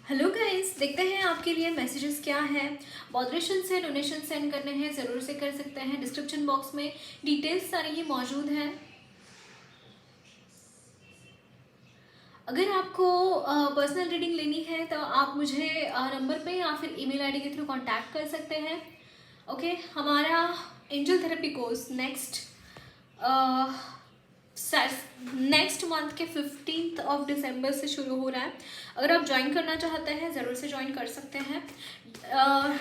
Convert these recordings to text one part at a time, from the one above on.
Hello guys, देखते हैं आपके लिए मैसेजेस क्या है। मॉडरेशन से डोनेशन सेंड करने हैं, ज़रूर से कर सकते हैं। डिस्क्रिप्शन बॉक्स में डिटेल्स सारी ही मौजूद हैं। अगर आपको पर्सनल रीडिंग लेनी है तो आप मुझे नंबर पे या फिर ईमेल आईडी के थ्रू कांटेक्ट कर सकते हैं। ओके, हमारा angel therapy course next month के 15 दिसंबर से शुरू हो रहा है। अगर आप ज्वाइन करना चाहते हैं ज़रूर से ज्वाइन कर सकते हैं।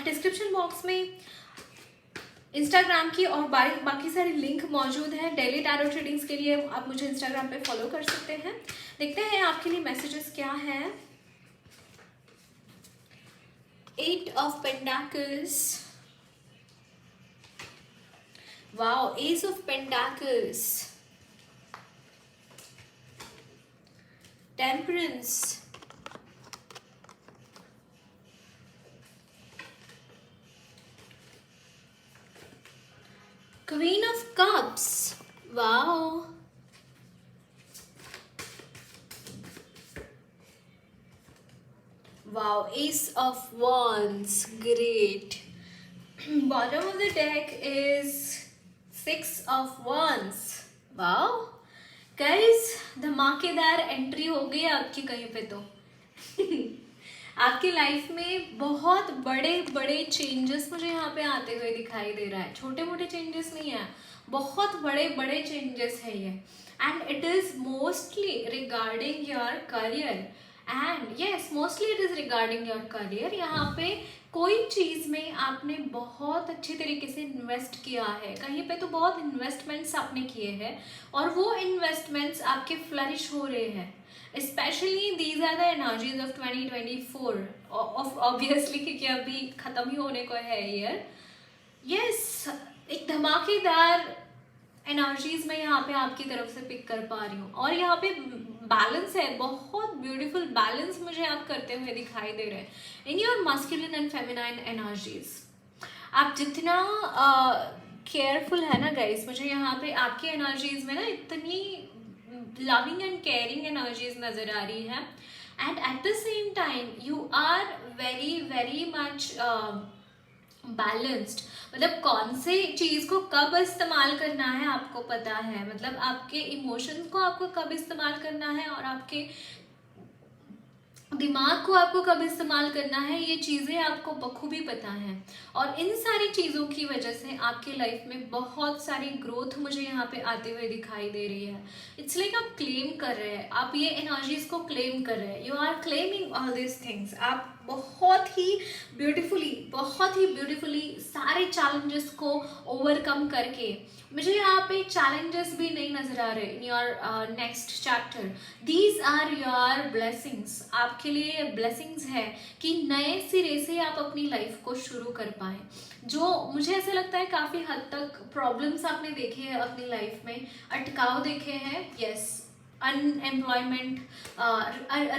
डिस्क्रिप्शन बॉक्स में इंस्टाग्राम की और बाकी सारी लिंक मौजूद है। डेली टैरो रीडिंग्स के लिए आप मुझे इंस्टाग्राम पे फॉलो कर सकते हैं। देखते हैं आपके लिए मैसेजेस क्या है। 8 of pentacles, wow, S of pentacles, temperance, queen of cups, wow, wow, ace of wands, great. Bottom of the deck is 6 of wands, wow. Guys, धमाकेदार एंट्री हो गई आपकी कहीं पे तो आपकी लाइफ में बहुत बड़े बड़े चेंजेस मुझे यहाँ पे आते हुए दिखाई दे रहा है। छोटे मोटे चेंजेस नहीं है, बहुत बड़े बड़े चेंजेस है ये। And it is mostly regarding your career. And yes, mostly it is regarding your career. यहाँ पे कोई चीज़ में आपने बहुत अच्छे तरीके से इन्वेस्ट किया है, कहीं पे तो बहुत इन्वेस्टमेंट्स आपने किए हैं और वो इन्वेस्टमेंट्स आपके फ्लरिश हो रहे हैं। Specially these are the energies of 2024 obviously, क्योंकि अभी खत्म ही होने को है ईयर। यस, एक धमाकेदार एनर्जीज मैं यहाँ पे आपकी तरफ से पिक कर पा रही हूँ। और यहाँ पे बैलेंस है, बहुत ब्यूटीफुल बैलेंस मुझे आप करते हुए दिखाई दे रहे हैं in your masculine and feminine energies. आप जितना केयरफुल है ना गाइस, मुझे यहाँ पे आपकी एनर्जीज में ना इतनी लविंग एंड केयरिंग एनर्जीज नजर आ रही है। And at the same time you are very very much balanced. मतलब कौन से चीज़ को कब इस्तेमाल करना है आपको पता है। मतलब आपके इमोशंस को आपको कब इस्तेमाल करना है और आपके दिमाग को आपको कब इस्तेमाल करना है, ये चीज़ें आपको बखूबी पता है। और इन सारी चीज़ों की वजह से आपकी लाइफ में बहुत सारी ग्रोथ मुझे यहाँ पे आते हुए दिखाई दे रही है। इट्स लाइक आप क्लेम कर रहे हैं, आप ये एनर्जीज को क्लेम कर रहे हैं। You are claiming all this things. आप बहुत ही ब्यूटीफुली सारे चैलेंजेस को ओवरकम करके, मुझे यहाँ पे चैलेंजेस भी नहीं नजर आ रहे in your next chapter. These are your blessings. आपके लिए ब्लेसिंग्स है कि नए सिरे से आप अपनी लाइफ को शुरू कर पाए। जो मुझे ऐसा लगता है काफ़ी हद तक प्रॉब्लम्स आपने देखे हैं अपनी लाइफ में, अटकाव देखे हैं, यस, अनएम्प्लॉयमेंट,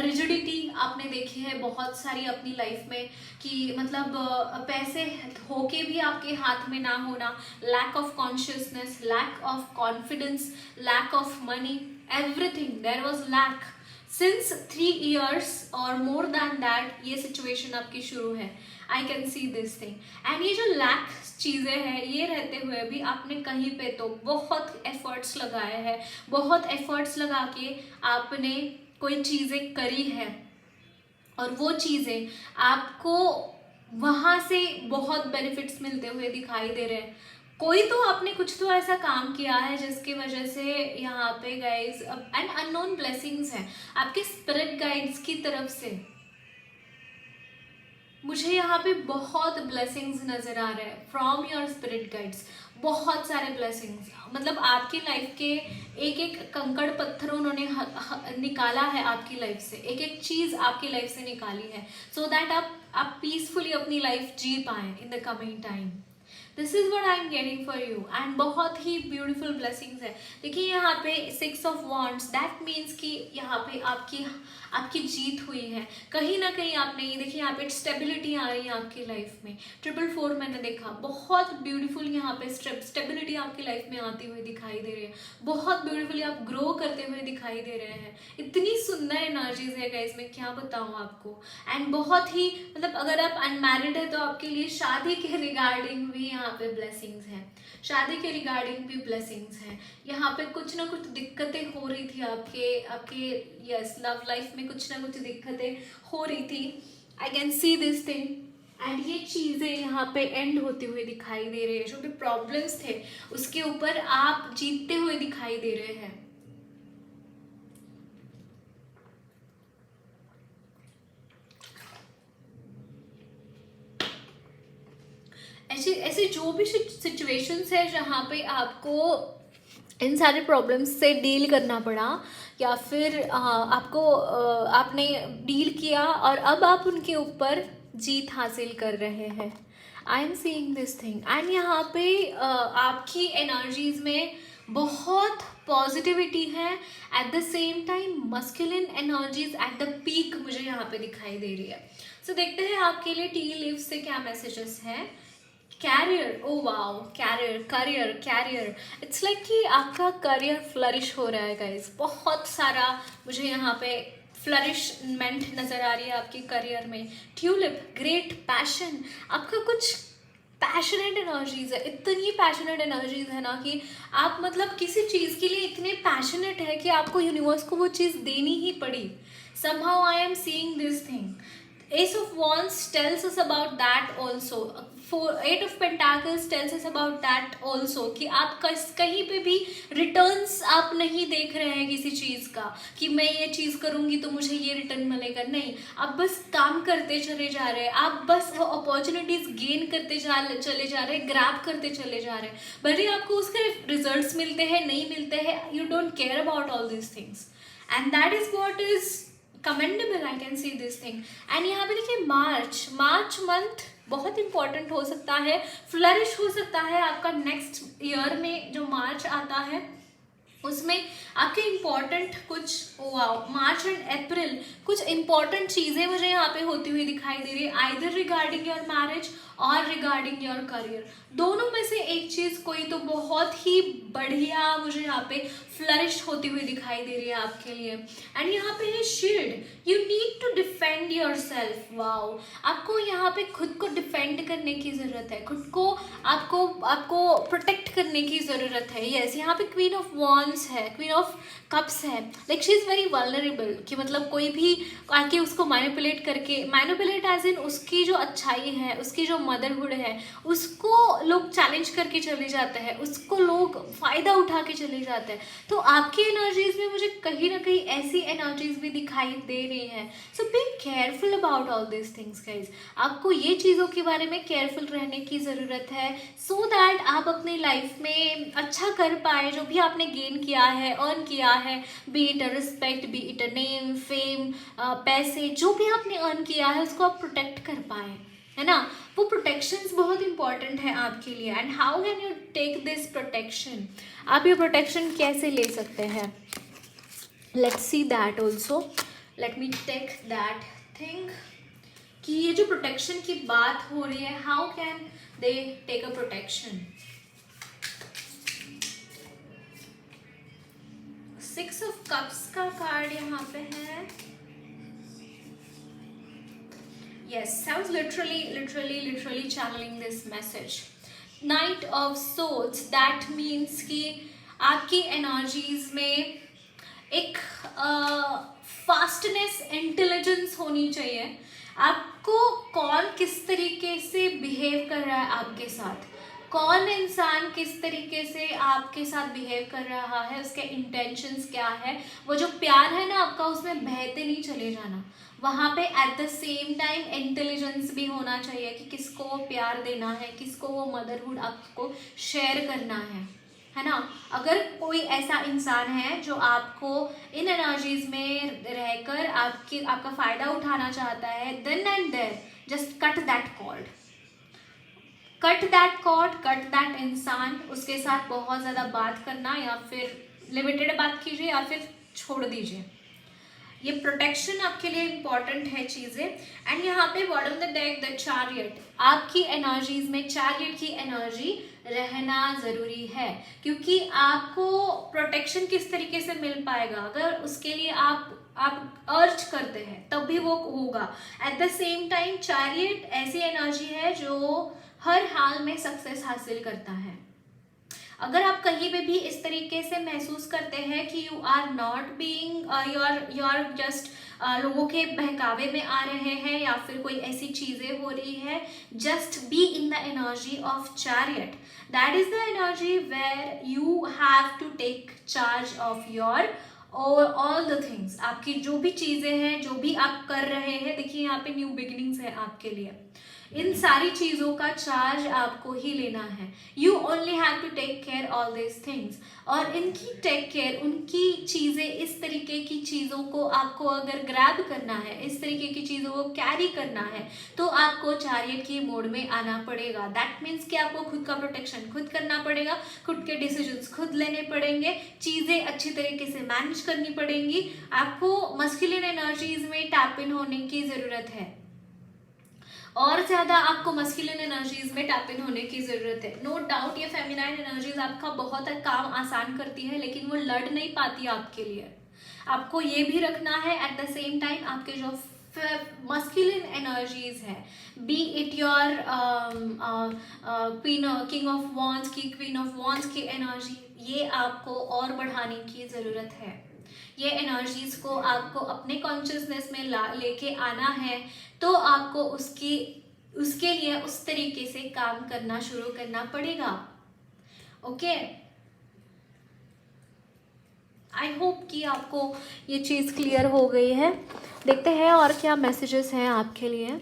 रिजिडिटी आपने देखी है बहुत सारी अपनी लाइफ में, कि मतलब पैसे होके भी आपके हाथ में ना होना, lack of consciousness, lack of confidence, lack of money, everything there was lack since 3 years और मोर देन दैट। ये सिचुएशन आपकी शुरू है, I can see this thing. And ये जो लैक चीज़ें हैं, ये रहते हुए भी आपने कहीं पे तो बहुत एफर्ट्स लगाए हैं, बहुत एफर्ट्स लगा के आपने कोई चीज़ें करी है और वो चीज़ें आपको वहाँ से बहुत बेनिफिट्स मिलते हुए दिखाई दे रहे हैं। कोई तो आपने कुछ तो ऐसा काम किया है जिसकी वजह से यहाँ पे गाइज एंड अननोन ब्लेसिंग्स हैं आपके स्पिरिट गाइड्स की तरफ से। मुझे यहाँ पे बहुत ब्लेसिंग्स नजर आ रहे हैं फ्रॉम योर स्पिरिट गाइड्स, बहुत सारे ब्लेसिंग्स। मतलब आपकी लाइफ के एक एक कंकड़ पत्थर उन्होंने निकाला है आपकी लाइफ से, एक एक चीज़ आपकी लाइफ से निकाली है, सो दैट आप पीसफुली अपनी लाइफ जी पाएँ in the coming time. This is what I am getting for you. And बहुत ही ब्यूटीफुल ब्लेसिंग्स है। देखिए यहाँ पे 6 of Wands, दैट मीन्स कि यहाँ पे आपकी जीत हुई है। कहीं ना कहीं आपने ये देखिए यहाँ पे स्टेबिलिटी आ रही है आपकी लाइफ में। 444 मैंने देखा, बहुत ब्यूटीफुल यहाँ पे स्टेबिलिटी आपकी लाइफ में आती हुई दिखाई दे रही है। बहुत ब्यूटीफुली आप ग्रो करते हुए दिखाई दे रहे हैं। इतनी सुंदर एनर्जीज है गाइस, मैं क्या बताऊँ आपको। एंड बहुत ही मतलब अगर आप अनमैरिड है तो आपके लिए शादी के रिगार्डिंग भी यहाँ पे ब्लेसिंग्स हैं, शादी के रिगार्डिंग भी ब्लेसिंग्स हैं। यहाँ पे कुछ ना कुछ दिक्कतें हो रही थी आपके यस लव लाइफ में, कुछ ना कुछ दिक्कतें हो रही थी। आई can see this thing and ये चीज़ें यहाँ पे एंड होते हुए दिखाई दे रहे हैं। जो भी प्रॉब्लम्स थे उसके ऊपर आप जीतते हुए दिखाई दे रहे हैं। ऐसे ऐसे जो भी सिचुएशंस है जहाँ पे आपको इन सारे प्रॉब्लम्स से डील करना पड़ा, या फिर आपने डील किया और अब आप उनके ऊपर जीत हासिल कर रहे हैं। I am seeing this thing and यहाँ पे आपकी एनर्जीज में बहुत पॉजिटिविटी है। Eight the same time masculine energies at the peak मुझे यहाँ पे दिखाई दे रही है। सो देखते हैं आपके लिए टी लीव्स से क्या मैसेजेस हैं। Career, oh wow, career it's like कि आपका करियर फ्लरिश हो रहा है गाइज। बहुत सारा मुझे यहाँ पे फ्लरिशमेंट नज़र आ रही है आपके करियर में। ट्यूलिप, ग्रेट पैशन, आपका कुछ पैशनेट एनर्जीज है। इतनी पैशनेट एनर्जीज है ना कि आप मतलब किसी चीज़ के लिए इतने पैशनेट है कि आपको यूनिवर्स को वो चीज़ देनी ही पड़ी। somehow I am seeing this thing. Ace of Wands tells us about that also. Eight of Pentacles tells us about that also कि आप कहीं पे भी रिटर्न्स आप नहीं देख रहे हैं किसी चीज़ का कि मैं ये चीज़ करूँगी तो मुझे ये रिटर्न मिलेगा। नहीं, आप बस काम करते चले जा रहे हैं, आप बस वो अपॉर्चुनिटीज गेन करते चले जा रहे हैं, ग्रैब करते चले जा रहे हैं। भले आपको उसके रिजल्ट्स मिलते हैं नहीं मिलते हैं, you don't care about all this things and that is what is commendable. I can see this thing and यहाँ पे देखिए मार्च मंथ बहुत इंपॉर्टेंट हो सकता है, फ्लरिश हो सकता है आपका। नेक्स्ट ईयर में जो मार्च आता है उसमें आपके इम्पॉर्टेंट कुछ मार्च एंड अप्रैल कुछ इम्पॉर्टेंट चीज़ें मुझे यहाँ पे होती हुई दिखाई दे रही है, आइदर रिगार्डिंग योर मैरिज और रिगार्डिंग योर करियर। दोनों में से एक चीज़ कोई तो बहुत ही बढ़िया मुझे यहाँ पे फ्लरिश होती हुई दिखाई दे रही है आपके लिए। एंड यहाँ पे है shield, you need to defend yourself. Wow, आपको यहाँ पे खुद को डिफेंड करने की ज़रूरत है, खुद को आपको प्रोटेक्ट करने की ज़रूरत है। यस, यहाँ पे क्वीन ऑफ वॉन्ड्स है, क्वीन ऑफ कप्स है, like she is very vulnerable कि मतलब कोई भी आके उसको मैनिपुलेट करके, मैनिपुलेट एज इन उसकी जो अच्छाई है, उसकी जो मदरहुड है, उसको लोग चैलेंज करके चले जाते हैं, उसको लोग फ़ायदा उठा के चले जाते हैं। तो आपकी एनर्जीज में मुझे कहीं ना कहीं ऐसी एनर्जीज भी दिखाई दे रही हैं। So be careful about all this things guys. आपको ये चीज़ों के बारे में केयरफुल रहने की ज़रूरत है सो दैट आप अपनी लाइफ में अच्छा कर पाए। जो भी आपने गेन किया है, अर्न किया है, B it a respect, B it a name, fame, पैसे, जो भी आपने अर्न किया है उसको आप प्रोटेक्ट कर पाए, है ना। वो प्रोटेक्शंस बहुत इंपॉर्टेंट है आपके लिए। And how can you take this protection, आप ये प्रोटेक्शन कैसे ले सकते हैं। Let's see that also, let me take that thing कि ये जो प्रोटेक्शन की बात हो रही है, how can they take a protection. 6 of cups का कार्ड यहाँ पे है। Yes, I was literally channeling this message. Knight of Swords, that means कि आपकी एनर्जीज में एक फास्टनेस, इंटेलिजेंस होनी चाहिए। आपको कौन किस तरीके से बिहेव कर रहा है आपके साथ, कौन इंसान किस तरीके से आपके साथ बिहेव कर रहा है, उसके इंटेंशंस क्या है। वो जो प्यार है ना आपका, उसमें बहते नहीं चले जाना। वहाँ पे eight the same time intelligence भी होना चाहिए कि किसको वो प्यार देना है, किसको वो मदरहुड आपको शेयर करना है ना। अगर कोई ऐसा इंसान है जो आपको इन एनर्जीज में रहकर आपका फ़ायदा उठाना चाहता है, then and there just cut that cord, cut that इंसान। उसके साथ बहुत ज़्यादा बात करना, या फिर लिमिटेड बात कीजिए, या फिर छोड़ दीजिए। ये प्रोटेक्शन आपके लिए इंपॉर्टेंट है चीजें। एंड यहाँ पे bottom the deck the chariot, आपकी एनर्जीज में चैरियट की एनर्जी रहना जरूरी है, क्योंकि आपको प्रोटेक्शन किस तरीके से मिल पाएगा अगर उसके लिए आप अर्ज करते हैं तब भी वो होगा। Eight the same time chariot ऐसी एनर्जी है जो हर हाल में सक्सेस हासिल करता है। अगर आप कहीं पे भी इस तरीके से महसूस करते हैं कि you are not being you are just लोगों के बहकावे में आ रहे हैं या फिर कोई ऐसी चीजें हो रही है, just be in the energy of chariot. That is the energy where you have to take charge of your all the things. आपकी जो भी चीजें हैं, जो भी आप कर रहे हैं, देखिए यहाँ पे न्यू बिगिनिंग्स है आपके लिए, इन सारी चीजों का चार्ज आपको ही लेना है। You only have to take care all this things, और इनकी टेक केयर, उनकी चीजें, इस तरीके की चीजों को आपको अगर ग्रैब करना है, इस तरीके की चीजों को कैरी करना है, तो आपको चैरियट की मोड में आना पड़ेगा। दैट मीन्स कि आपको खुद का प्रोटेक्शन खुद करना पड़ेगा, खुद के डिसीजंस खुद लेने पड़ेंगे, चीजें अच्छी तरीके से मैनेज करनी पड़ेंगी। आपको मस्कुलिन एनर्जीज में टैप इन होने की जरूरत है, और ज्यादा आपको मस्कुलिन एनर्जीज में टैप इन होने की जरूरत है। नो डाउट ये फेमिनाइन एनर्जीज आपका बहुत काम आसान करती है, लेकिन वो लड़ नहीं पाती आपके लिए। आपको ये भी रखना है एट द सेम टाइम आपके जो मस्कुलिन एनर्जीज है, B it your king of wands की, क्वीन ऑफ वॉन्ड्स की एनर्जी, ये आपको और बढ़ाने की जरूरत है। ये एनर्जीज को आपको अपने कॉन्शियसनेस में लेके आना है, तो आपको उसके लिए उस तरीके से काम करना शुरू करना पड़ेगा। ओके, आई होप कि आपको ये चीज़ क्लियर हो गई है। देखते हैं और क्या मैसेजेस हैं आपके लिए।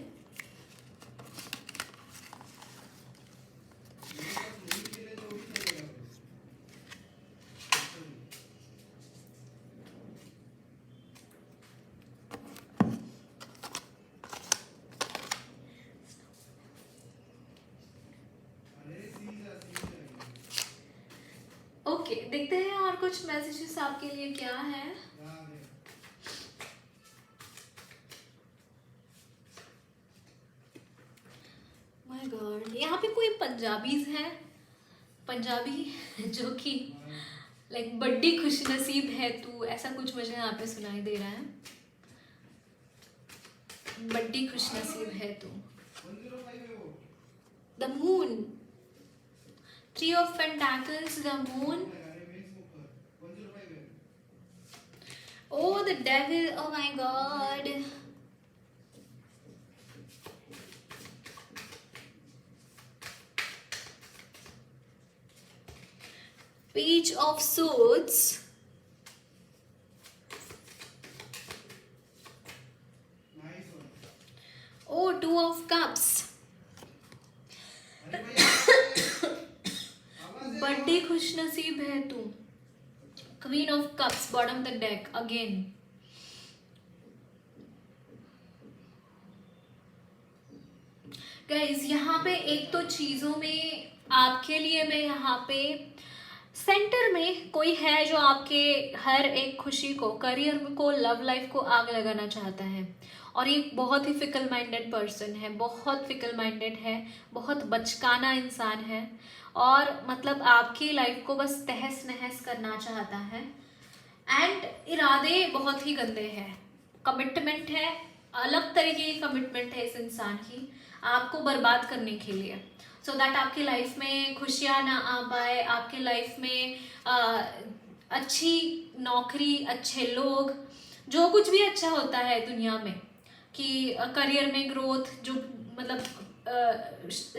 ओके, देखते हैं और कुछ मैसेजेस आपके लिए क्या है। माय गॉड, यहाँ पे कोई पंजाबीज हैं, पंजाबी जो कि लाइक बड्डी खुश नसीब है तू, ऐसा कुछ मुझे यहाँ पे सुनाई दे रहा है। बड्डी खुश नसीब है तू। The moon, Three of Pentacles, the moon. Oh, the devil, oh my god. Page of Swords. Oh, Two of Cups. बड़ी खुश नसीब है तू। Queen of cups, bottom the deck again. Guys, यहाँ पे एक तो चीजों में आपके लिए मैं यहाँ पे सेंटर में कोई है जो आपके हर एक खुशी को, करियर को, लव लाइफ को आग लगाना चाहता है, और ये बहुत ही फिकल माइंडेड पर्सन है, बहुत फिकल माइंडेड है, बहुत बचकाना इंसान है, और मतलब आपकी लाइफ को बस तहस नहस करना चाहता है। एंड इरादे बहुत ही गंदे हैं, कमिटमेंट है, अलग तरीके की कमिटमेंट है इस इंसान की आपको बर्बाद करने के लिए, सो दैट आपकी लाइफ में खुशियाँ ना आ पाए, आपके लाइफ में अच्छी नौकरी, अच्छे लोग, जो कुछ भी अच्छा होता है दुनिया में, कि करियर में ग्रोथ, जो मतलब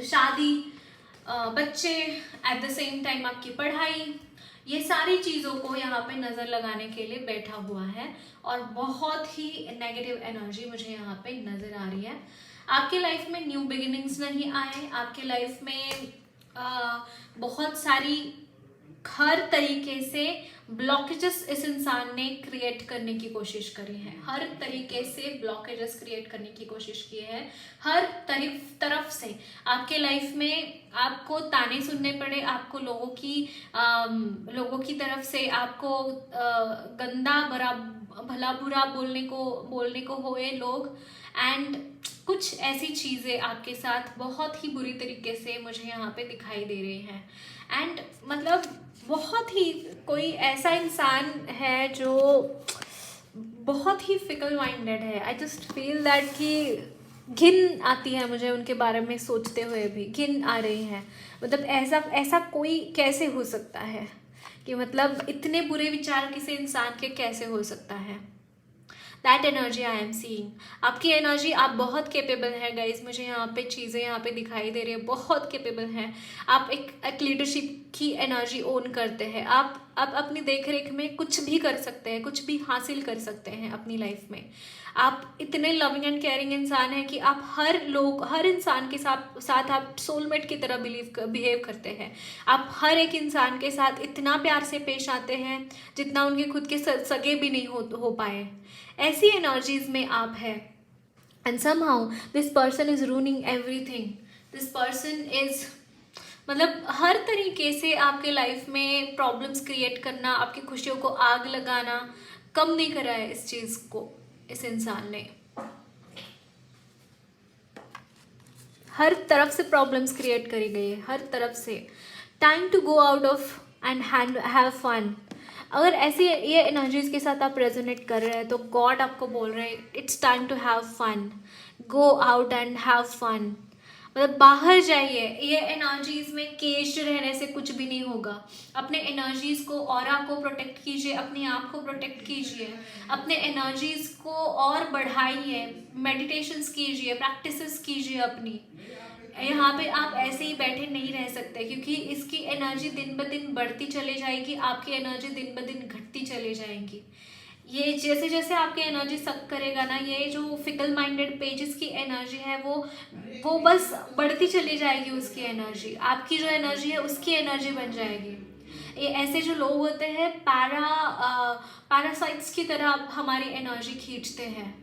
शादी, बच्चे, एट द सेम टाइम आपकी पढ़ाई, ये सारी चीज़ों को यहाँ पे नज़र लगाने के लिए बैठा हुआ है, और बहुत ही नेगेटिव एनर्जी मुझे यहाँ पे नज़र आ रही है। आपके लाइफ में न्यू बिगिनिंग्स नहीं आए, आपके लाइफ में बहुत सारी हर तरीके से ब्लॉकेजेस इस इंसान ने क्रिएट करने की कोशिश करी है, हर तरीके से ब्लॉकेजेस क्रिएट करने की कोशिश की है, हर तरफ से आपके लाइफ में आपको ताने सुनने पड़े, आपको लोगों की तरफ से आपको गंदा भला बुरा बोलने को होए लोग, एंड कुछ ऐसी चीज़ें आपके साथ बहुत ही बुरी तरीके से मुझे यहाँ पे दिखाई दे रही हैं। एंड मतलब बहुत ही कोई ऐसा इंसान है जो बहुत ही फिकल माइंडेड है। आई जस्ट फील दैट कि घिन आती है मुझे उनके बारे में सोचते हुए भी, घिन आ रही है। मतलब ऐसा कोई कैसे हो सकता है कि मतलब इतने बुरे विचार किसी इंसान के कैसे हो सकता है। That energy I am seeing. आपकी एनर्जी, आप बहुत केपेबल है गाइज, मुझे यहाँ पे चीज़ें यहाँ पे दिखाई दे रही है, बहुत केपेबल हैं आप। एक लीडरशिप की एनर्जी ओन करते हैं आप अपनी देख रेख में कुछ भी कर सकते हैं, कुछ भी हासिल कर सकते हैं अपनी लाइफ में। आप इतने लविंग एंड केयरिंग इंसान हैं कि आप हर इंसान के साथ आप सोलमेट की तरह बिहेव करते हैं। आप हर एक इंसान के साथ इतना प्यार से पेश आते हैं जितना उनके खुद के सगे भी नहीं हो पाए। ऐसी एनर्जीज में आप हैं, and somehow this person is ruining everything. This person is मतलब हर तरीके से आपके लाइफ में प्रॉब्लम्स क्रिएट करना, आपकी खुशियों को आग लगाना कम नहीं करा है इस चीज़ को इस इंसान ने। हर तरफ से प्रॉब्लम्स क्रिएट करी गई है, हर तरफ से। Time to go out of and have fun. अगर ऐसी ये एनर्जीज के साथ आप रेजोनेट कर रहे हैं तो गॉड आपको बोल रहे हैं it's time to have fun, go out and have fun. मतलब बाहर जाइए। ये एनर्जीज में केज्ड रहने से कुछ भी नहीं होगा। अपने एनर्जीज को, ऑरा को प्रोटेक्ट कीजिए, अपने आप को प्रोटेक्ट कीजिए, अपने एनर्जीज को और बढ़ाइए, मेडिटेशंस कीजिए, प्रैक्टिसेस कीजिए अपनी। यहाँ पे आप ऐसे ही बैठे नहीं रह सकते क्योंकि इसकी एनर्जी दिन ब दिन बढ़ती चली जाएगी, आपकी एनर्जी दिन ब दिन घटती चली जाएगी। ये जैसे जैसे आपकी एनर्जी सक करेगा ना, ये जो फिकल माइंडेड पेजेस की एनर्जी है वो बस बढ़ती चली जाएगी। उसकी एनर्जी, आपकी जो एनर्जी है उसकी एनर्जी बन जाएगी। ये ऐसे जो लोग होते हैं पैरासाइट्स की तरह हमारी एनर्जी खींचते हैं।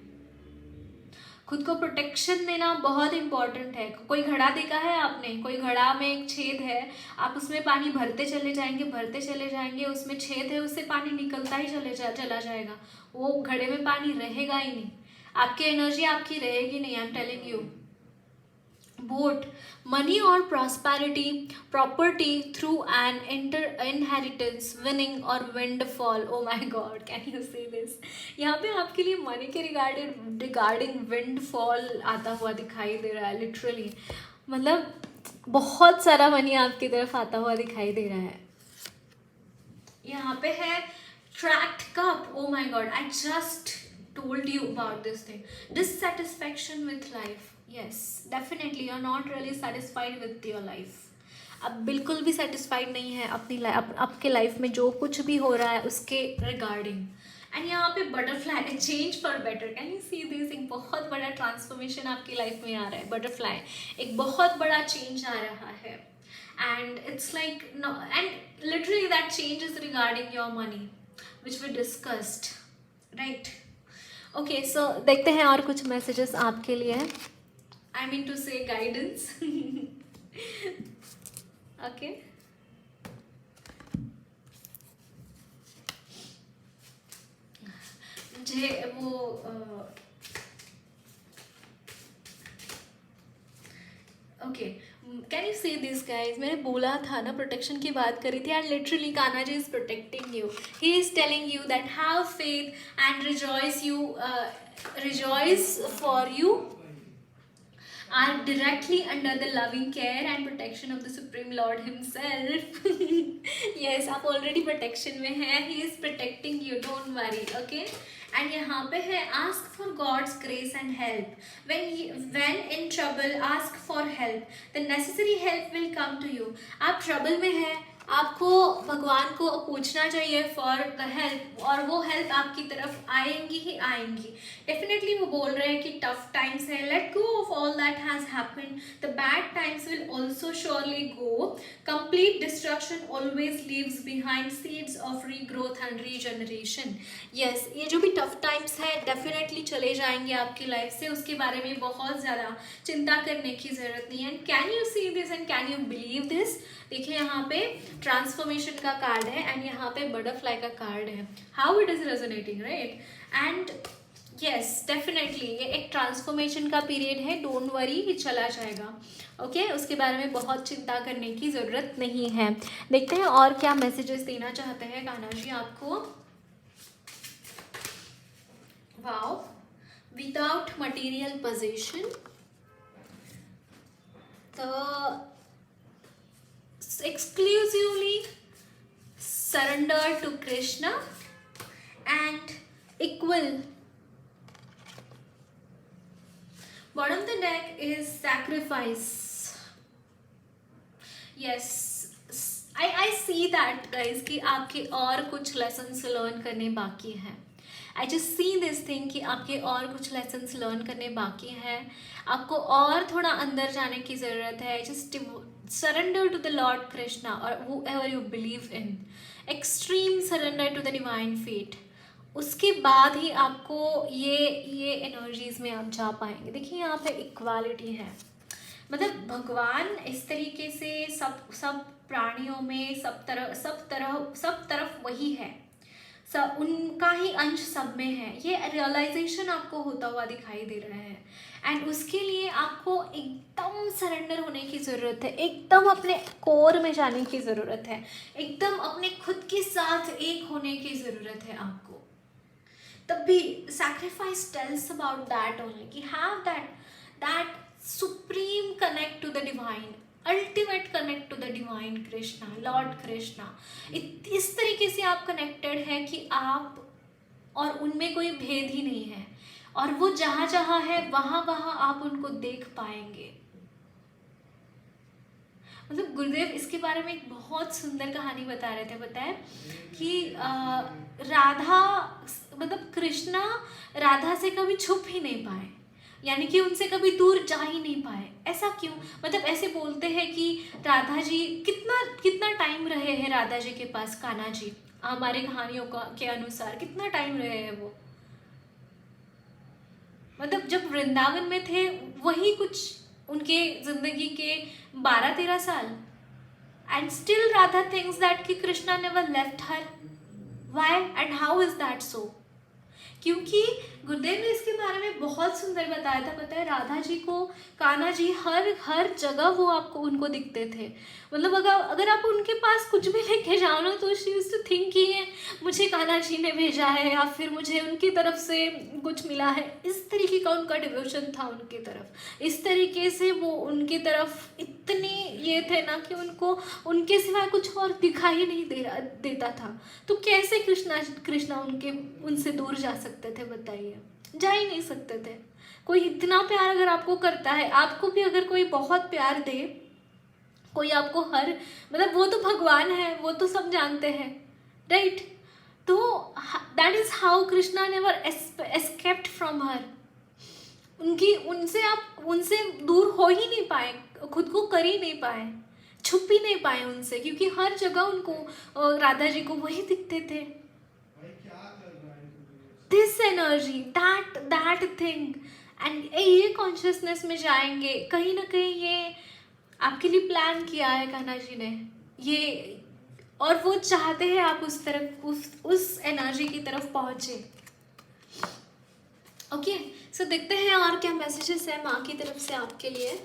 खुद को प्रोटेक्शन देना बहुत इंपॉर्टेंट है। कोई घड़ा देखा है आपने? कोई घड़ा में एक छेद है, आप उसमें पानी भरते चले जाएंगे, उसमें छेद है, उससे पानी निकलता ही चला जाएगा, वो घड़े में पानी रहेगा ही नहीं। आपकी एनर्जी आपकी रहेगी नहीं। I am telling you. Boat, money or prosperity, property through an inheritance, winning or windfall. Oh my god, can you see this? यहाँ पे आपके लिए मनी के रिगार्डिंग विंडफॉल आता हुआ दिखाई दे रहा है। लिटरली मतलब बहुत सारा मनी आपकी तरफ आता हुआ दिखाई दे रहा है। यहाँ पे है tracked cup. Oh my god, I just told you about this thing. Dissatisfaction with life. Yes, definitely you're not really satisfied with your life. अब बिल्कुल भी सेटिस्फाइड नहीं है अपनी आपके लाइफ में जो कुछ भी हो रहा है उसके रिगार्डिंग। एंड यहाँ पे butterfly, change for better. Can you see this? एक बहुत बड़ा ट्रांसफॉर्मेशन आपकी लाइफ में आ रहा है। बटरफ्लाई, एक बहुत बड़ा चेंज आ रहा है। And it's like no, and literally that change is regarding your money which we discussed, right? Okay, so देखते हैं और कुछ मैसेजेस आपके लिए। I mean to say guidance. Okay. मुझे वो okay, can you see this guys? मैंने बोला था ना, प्रोटेक्शन की बात करी थी, and literally Kanha ji is protecting you. He is telling you that have faith and rejoice for you are directly under the loving care and protection of the Supreme Lord himself. Yes, आप already protection में हैं. He is protecting you, don't worry, okay? And यहाँ पे है ask for God's grace and help. When in trouble, ask for help. The necessary help will come to you. आप trouble में हैं, आपको भगवान को पूछना चाहिए फॉर द हेल्प, और वो हेल्प आपकी तरफ आएंगी ही आएंगी। डेफिनेटली वो बोल रहे हैं कि टफ टाइम्स है, let go of all that has happened, the bad times will also surely go, complete destruction always leaves behind seeds of regrowth and regeneration. Yes, ये जो भी टफ टाइम्स है डेफिनेटली चले जाएंगे आपकी लाइफ से, उसके बारे में बहुत ज़्यादा चिंता करने की ज़रूरत नहीं है। And can you see this and can you believe this? देखिए यहाँ पे ट्रांसफॉर्मेशन का कार्ड है एंड यहाँ पे बटरफ्लाई का कार्ड है। How it is resonating, right? And yes, definitely ये एक ट्रांसफॉर्मेशन का पीरियड है, डोंट वरी, ये चला जाएगा। ओके उसके बारे में बहुत चिंता करने की ज़रूरत नहीं है। देखते हैं और क्या मैसेजेस देना चाहते हैं कान्हा जी आपको। वाओ, विदाउट मटेरियल पोजीशन, तो exclusively surrender to Krishna and equal. Bottom of the deck is sacrifice. Yes, I see that guys कि आपके और कुछ lessons learn करने बाकी हैं। I just see this thing कि आपके और कुछ lessons learn करने बाकी हैं, आपको और थोड़ा अंदर जाने की ज़रूरत है। Just surrender to the Lord Krishna or whoever you believe in, extreme surrender to the divine fate। उसके बाद ही आपको ये एनर्जीज में आप जा पाएंगे। देखिए यहाँ पे इक्वालिटी है, मतलब भगवान इस तरीके से सब प्राणियों में सब तरफ वही है, सब उनका ही अंश सब में है। ये रियलाइजेशन आपको होता हुआ दिखाई दे रहा है एंड उसके लिए आपको एकदम सरेंडर होने की ज़रूरत है, एकदम अपने कोर में जाने की ज़रूरत है, एकदम अपने खुद के साथ एक होने की ज़रूरत है आपको। तब भी sacrifice tells about that only कि have that supreme connect to the divine, ultimate connect to the divine Krishna, lord Krishna. इस तरीके से आप कनेक्टेड है कि आप और उनमें कोई भेद ही नहीं है, और वो जहाँ जहाँ है वहाँ वहाँ आप उनको देख पाएंगे। मतलब गुरुदेव इसके बारे में एक बहुत सुंदर कहानी बता रहे थे, पता है कि राधा, मतलब कृष्णा राधा से कभी छुप ही नहीं पाए, यानी कि उनसे कभी दूर जा ही नहीं पाए। ऐसा क्यों? मतलब ऐसे बोलते हैं कि राधा जी कितना टाइम रहे हैं राधा जी के पास, कान्हा जी हमारे कहानियों के अनुसार कितना टाइम रहे हैं वो, मतलब जब वृंदावन में थे वही कुछ उनके जिंदगी के 12-13 साल। And still Radha thinks that कि Krishna never left her. Why and how is that so? क्योंकि गुरुदेव ने इसके बारे में बहुत सुंदर बताया था, पता है राधा जी को कान्हा जी हर जगह वो आपको उनको दिखते थे। मतलब अगर आप उनके पास कुछ भी लेके जाओ ना तो शी यूज्ड टू थिंक कि ये मुझे कान्हा जी ने भेजा है या फिर मुझे उनकी तरफ से कुछ मिला है। इस तरीके का उनका डिवोशन था उनकी तरफ, इस तरीके से वो उनकी तरफ इतनी ये थे ना कि उनको उनके सिवाय कुछ और दिखाई नहीं देता था। तो कैसे कृष्णा उनसे दूर जा सकते थे? बताइए, जा ही नहीं सकते थे। कोई इतना प्यार अगर आपको करता है, आपको भी अगर कोई बहुत प्यार दे, कोई आपको मतलब वो तो भगवान है, वो तो सब जानते हैं, राइट? तो that is how Krishna never escaped from her. उनसे दूर हो ही नहीं पाए, खुद को कर ही नहीं पाए, छुप ही नहीं पाए उनसे, क्योंकि हर जगह उनको राधा जी को वही दिखते थे। This energy, that thing, and ये कॉन्शियसनेस में जाएंगे कहीं ना कहीं। ये आपके लिए प्लान किया है कान्हा जी ने ये, और वो चाहते हैं आप उस एनर्जी की तरफ पहुंचे। ओके सो देखते हैं और क्या मैसेजेस है माँ की तरफ से आपके लिए।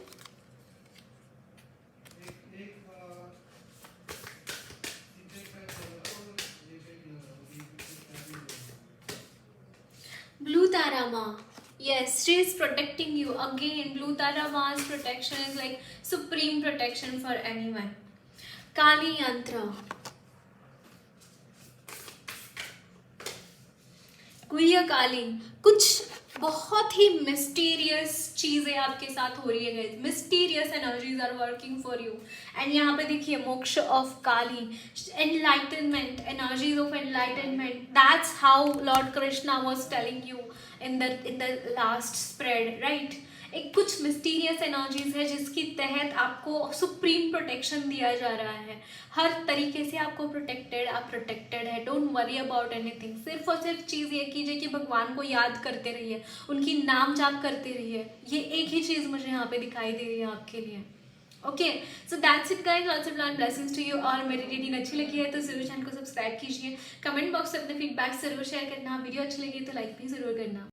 Blue Tara Ma, yes, she is protecting you. Again, Blue Tara Ma's protection is like supreme protection for anyone. Kali Yantra, गुह्य काली, कुछ बहुत ही मिस्टीरियस चीजें आपके साथ हो रही है guys, mysterious energies are working for you. And यहाँ पे देखिए moksha of Kali, enlightenment, energies of enlightenment, that's how lord Krishna was telling you in the last spread, right. एक कुछ मिस्टीरियस एनर्जीज है जिसकी तहत आपको सुप्रीम प्रोटेक्शन दिया जा रहा है, हर तरीके से आपको प्रोटेक्टेड, आप प्रोटेक्टेड है, डोंट वरी अबाउट एनीथिंग। सिर्फ और सिर्फ चीज़ ये कीजिए कि भगवान को याद करते रहिए, उनकी नाम जाप करते रहिए, ये एक ही चीज़ मुझे यहाँ पे दिखाई दे रही है आपके लिए। Okay, so that's it guys, lots of love blessings to you. और मेरी रीडिंग अच्छी लगी है तो जरूर चैनल को सब्सक्राइब कीजिए, कमेंट बॉक्स में अपने फीडबैक जरूर शेयर करना, वीडियो अच्छी लगी तो लाइक भी जरूर करना।